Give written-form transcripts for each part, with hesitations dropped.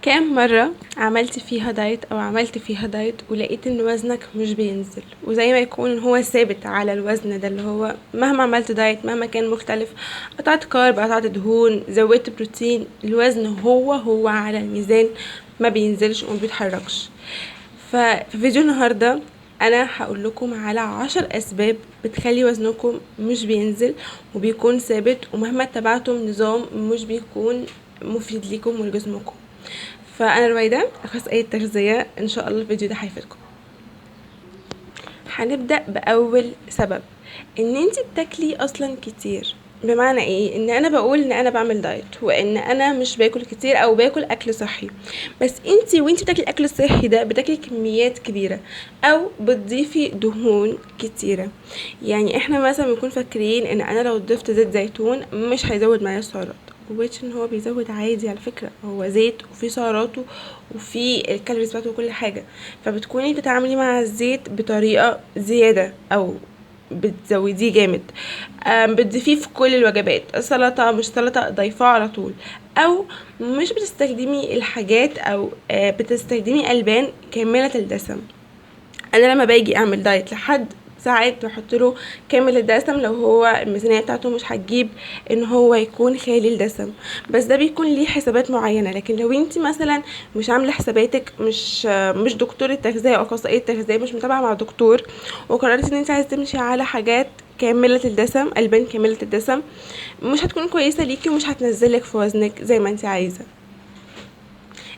كام مرة عملت فيها دايت او عملت فيها دايت ولقيت ان وزنك مش بينزل، وزي ما يكون هو ثابت على الوزن ده، اللي هو مهما عملت دايت مهما كان مختلف، قطعت كارب قطعت دهون زودت بروتين، الوزن هو على الميزان ما بينزلش وما بيتحركش. ففي فيديو النهاردة انا هقول لكم على 10 اسباب بتخلي وزنكم مش بينزل وبيكون ثابت، ومهما اتبعتم نظام مش بيكون مفيد ليكم ولجسمكم. فانا رويدة اخصائية تغذية، ان شاء الله الفيديو ده هيفيدكم. هنبدأ باول سبب، ان انتي بتاكلي اصلا كتير. بمعنى ايه؟ ان انا بقول ان انا بعمل دايت وان انا مش باكل كتير او باكل اكل صحي، بس وانتي بتاكلي الاكل الصحي ده بتاكلي كميات كبيره او بتضيفي دهون كتيره. يعني احنا مثلا بنكون فاكرين ان انا لو ضفت زيت زيتون مش هيزود معايا السعرات، وبيتش ان هو بيزود عادي على فكره، هو زيت وفي سعراته وفي الكالوريز بتاعته وكل حاجه. فبتكوني بتتعاملي مع الزيت بطريقه زياده او بتزوديه جامد، بتضيفيه في كل الوجبات، سلطه مش سلطه ضيفاه على طول، او مش بتستخدمي الحاجات او بتستخدمي البان كامله الدسم. انا لما باجي اعمل دايت لحد ساعات بحط له كامل الدسم لو هو الميزانيه بتاعته مش هتجيب ان هو يكون خالي الدسم، بس ده بيكون ليه حسابات معينه. لكن لو انت مثلا مش عامله حساباتك، مش دكتوره تغذيه او اخصائيه تغذيه، مش متابعه مع دكتور، وقررتي ان انت عايزه تمشي على حاجات كاملة الدسم، البان كاملة الدسم، مش هتكون كويسة ليكي ومش هتنزلك في وزنك زي ما انت عايزة.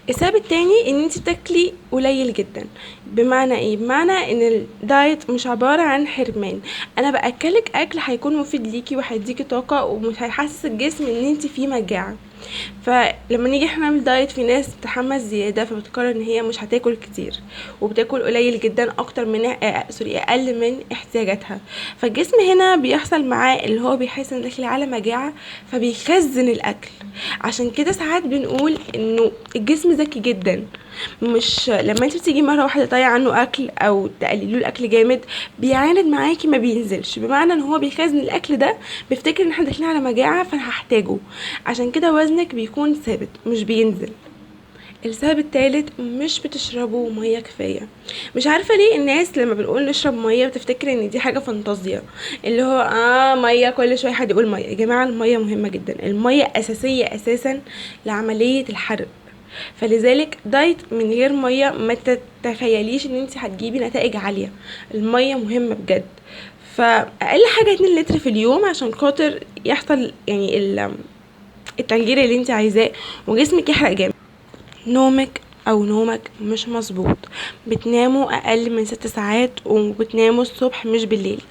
السبب التاني ان انت تاكلي قليل جدا. بمعنى ايه؟ بمعنى ان الدايت مش عبارة عن حرمان، انا باكلك اكل هيكون مفيد ليكي وهيديكي طاقة ومش هيحسس الجسم ان انت في مجاعة. فلما نيجي احنا نعمل دايت، في ناس بتتحمس زياده فبتقرر ان هي مش هتاكل كتير وبتاكل قليل جدا، اكتر من اقل من احتياجاتها. فالجسم هنا بيحصل معاه اللي هو بيحس ان داخل على مجاعه فبيخزن الاكل. عشان كده ساعات بنقول انه الجسم ذكي جدا، مش لما انت بتيجي مره واحده تضيع عنه اكل او تقللوا الاكل جامد بيعاند معاكي ما بينزلش، بمعنى ان هو بيخزن الاكل ده، بيفتكر ان احنا داخلين على مجاعه فانا هحتاجه، عشان كده وزنك بيكون ثابت مش بينزل. السبب الثالث، مش بتشربوا ميه كفايه. مش عارفه ليه الناس لما بنقول نشرب ميه بتفتكر ان دي حاجه فانتازيا، اللي هو ميه كل شويه حد يقول ميه. يا جماعه الميه مهمه جدا، الميه اساسيه اساسا لعمليه الحرق. فلذلك دايت من غير ميه ما تتخيليش ان انت هتجيبي نتائج عاليه. الميه مهمه بجد، فاقل حاجه 2 لتر في اليوم عشان خاطر يحصل يعني التغيير اللي انت عايزاه وجسمك يحرق جامد. نومك مش مظبوط، بتناموا اقل من 6 ساعات وبتناموا الصبح مش بالليل.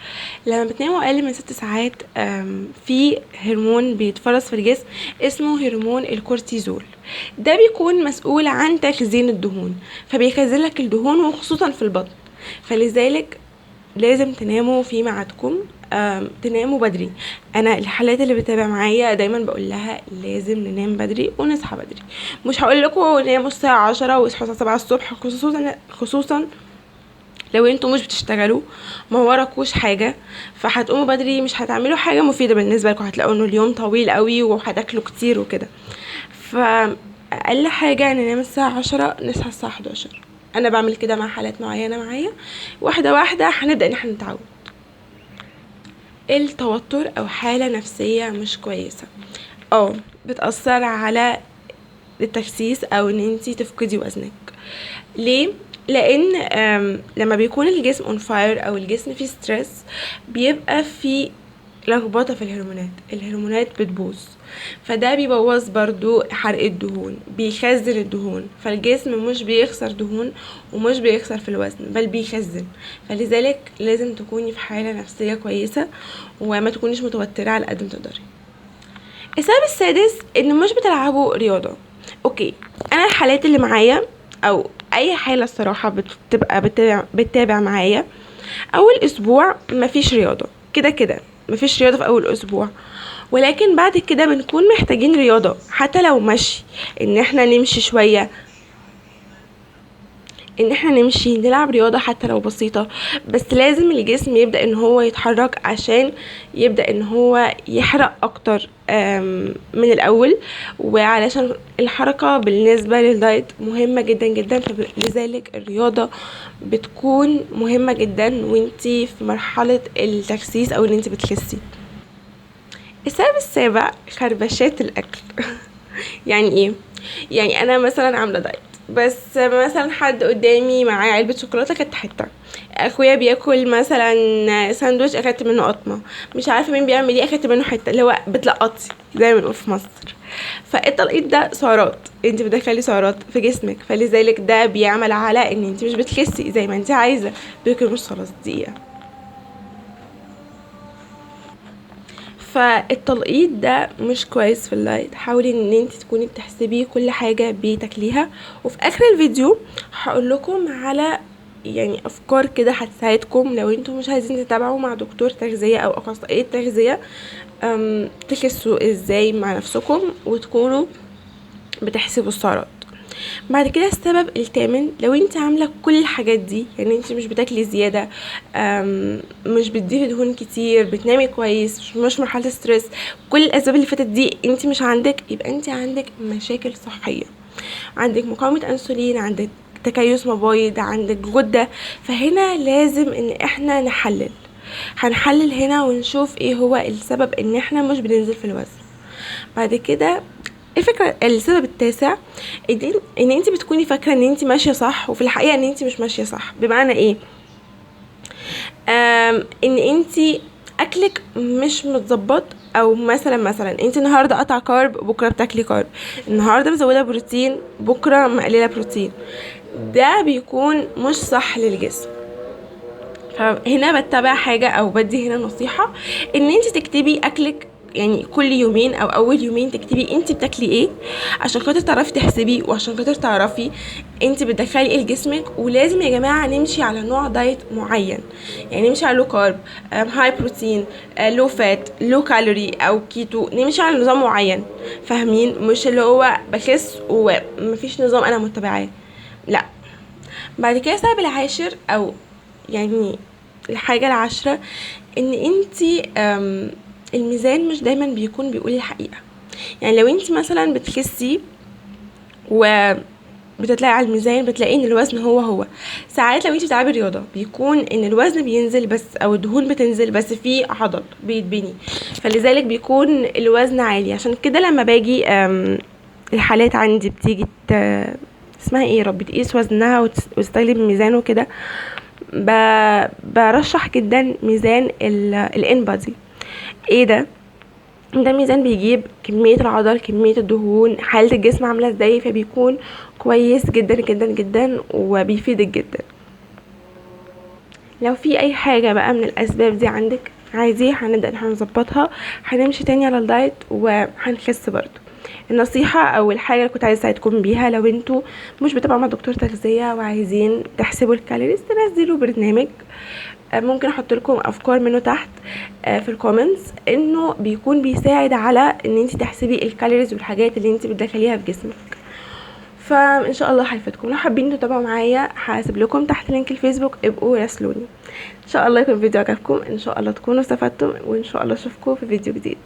لما بتناموا اقل من 6 ساعات في هرمون بيتفرز في الجسم اسمه هرمون الكورتيزول، ده بيكون مسؤول عن تخزين الدهون، فبيخزن لك الدهون وخصوصا في البطن. فلذلك لازم تناموا في ميعادكم، تناموا بدري. انا الحالات اللي بتابع معايا دايما بقول لها لازم ننام بدري ونصحى بدري. مش هقول لكم ناموا الساعه 10 واصحوا الساعه 7 الصبح، خصوصا لو انتوا مش بتشتغلوا ما وراكوش حاجه، فهتقوموا بدري مش هتعملوا حاجه مفيده بالنسبه لكم، هتلاقوا انه اليوم طويل قوي وهتاكلوا كتير وكده. فاقل حاجه ننام الساعه 10 نصحى الساعه 11. انا بعمل كده مع حالات معينه معايا، واحده واحده هنبدا ان احنا نتعود. التوتر او حاله نفسيه مش كويسه بتاثر على التخسيس او ان انتي تفقدي وزنك. ليه؟ لان لما بيكون الجسم اون فاير او الجسم فيه ستريس بيبقى فيه لخبطه في الهرمونات بتبوظ، فده بيبوظ برضو حرق الدهون، بيخزن الدهون، فالجسم مش بيخسر دهون ومش بيخسر في الوزن بل بيخزن. فلذلك لازم تكوني في حالة نفسية كويسة وما تكونيش متوترة على قد ما تقدري. السبب السادس ان مش بتلعبوا رياضة. اوكي، انا الحالات اللي معايا او اي حالة الصراحة بتبقى بتتابع معايا، اول اسبوع مفيش رياضة، كده مفيش رياضة في اول اسبوع، ولكن بعد كده بنكون محتاجين رياضة حتى لو مشي، ان احنا نمشي شوية، ان احنا نمشي نلعب رياضة حتى لو بسيطة، بس لازم الجسم يبدأ ان هو يتحرك عشان يبدأ ان هو يحرق اكتر من الاول، وعلشان الحركة بالنسبة للدايت مهمة جدا جدا، فلذلك الرياضة بتكون مهمة جدا وانتي في مرحلة التخسيس او ان انتي بتخسي. السبب السابع خربشات الاكل. يعني ايه؟ يعني انا مثلا عامله دايت، بس مثلا حد قدامي معاه علبه شوكولاته اخدت حته، اخويا بياكل مثلا ساندوتش اخدت منه قطمه، مش عارفه مين بيعمل ايه اخدت منه حته، اللي هو بتلقطي زي ما بنقول في مصر. فالتلقيط ده سعرات، انت بتدخلي سعرات في جسمك، فلذلك ده بيعمل على ان انت مش بتخسي زي ما انت عايزه، بياكل مش خلاص دقيقه. فالتلقيط ده مش كويس في اللايت. حاولي ان انت تكوني بتحسبي كل حاجة بتاكليها، وفي اخر الفيديو هقول لكم على يعني افكار كده هتساعدكم لو انتم مش عايزين تتابعوا مع دكتور تغذية او اخصائية تغذية، تخسوا ازاي مع نفسكم وتكونوا بتحسبوا السعرات. بعد كده السبب الثامن، لو انت عامله كل الحاجات دي، يعني انت مش بتاكلي زياده، مش بتضيفي دهون كتير، بتنامي كويس، مش مرحله ستريس، كل الاسباب اللي فاتت دي انت مش عندك، يبقى انت عندك مشاكل صحيه، عندك مقاومه انسولين، عندك تكيس مبايض، عندك غده. فهنا لازم ان احنا نحلل، هنحلل هنا ونشوف ايه هو السبب ان احنا مش بننزل في الوزن. بعد كده الفكرة السبب التاسع، ان انت بتكوني فاكرة ان انت ماشية صح، وفي الحقيقة ان انت مش ماشية صح. بمعنى ايه؟ ان انت اكلك مش متظبط، او مثلا انت النهارده قطع كارب، بكره بتاكلي كارب، النهارده مزوده بروتين، بكره مقلله بروتين، ده بيكون مش صح للجسم. فهنا بتبع حاجة او بدي هنا نصيحة، ان انت تكتبي اكلك، يعني كل يومين او اول يومين تكتبي انت بتاكلي ايه، عشان خاطر تعرفي تحسبي، وعشان خاطر تعرفي انت بتدخلي ايه لجسمك. ولازم يا جماعه نمشي على نوع دايت معين، يعني نمشي على لو كارب، هاي بروتين، لو فات، لو كالوري او كيتو، نمشي على نظام معين. فاهمين؟ مش اللي هو بخس ومفيش نظام انا متبعاه، لا. بعد كده السبب العاشر، او يعني الحاجة العاشرة، ان انتي الميزان مش دايما بيكون بيقول الحقيقة. يعني لو انتي مثلا بتخسي و بتطلعي على الميزان بتلاقي ان الوزن هو ساعات لو انتي بتلعبي رياضه بيكون ان الوزن بينزل بس، او الدهون بتنزل بس في عضل بيتبني، فلذلك بيكون الوزن عالي. عشان كده لما باجي الحالات عندي بتيجي اسمها ايه يا رب، تقيس وزنها وتستخدم ميزان وكده، برشح جدا ميزان الانبادي. ايه ده؟ ده ميزان بيجيب كمية العضل، كمية الدهون، حالة الجسم عاملة ازاي، فبيكون كويس جدا جدا جدا وبيفيدك جدا. لو في اي حاجة بقى من الاسباب دي عندك عايزيه هنبدأ هنظبطها، هنمشي تاني على الدايت وهنخس برضو. النصيحة او الحاجة اللي كنت عايزة اساعدكم بيها، لو انتوا مش بتابعوا مع دكتور تغذية وعايزين تحسبوا الكالوريز، تنزلوا برنامج ممكن احط لكم افكار منه تحت في الكومنتس، انه بيكون بيساعد على ان انت تحسبي الكالوريز والحاجات اللي انت بتدخليها في جسمك. فان شاء الله هيفيدكم. لو حابين تتابعوا معايا هسيب لكم تحت لينك الفيسبوك، ابقوا راسلوني. ان شاء الله يكون الفيديو عجبكم، ان شاء الله تكونوا استفدتم، وان شاء الله اشوفكم في فيديو جديد.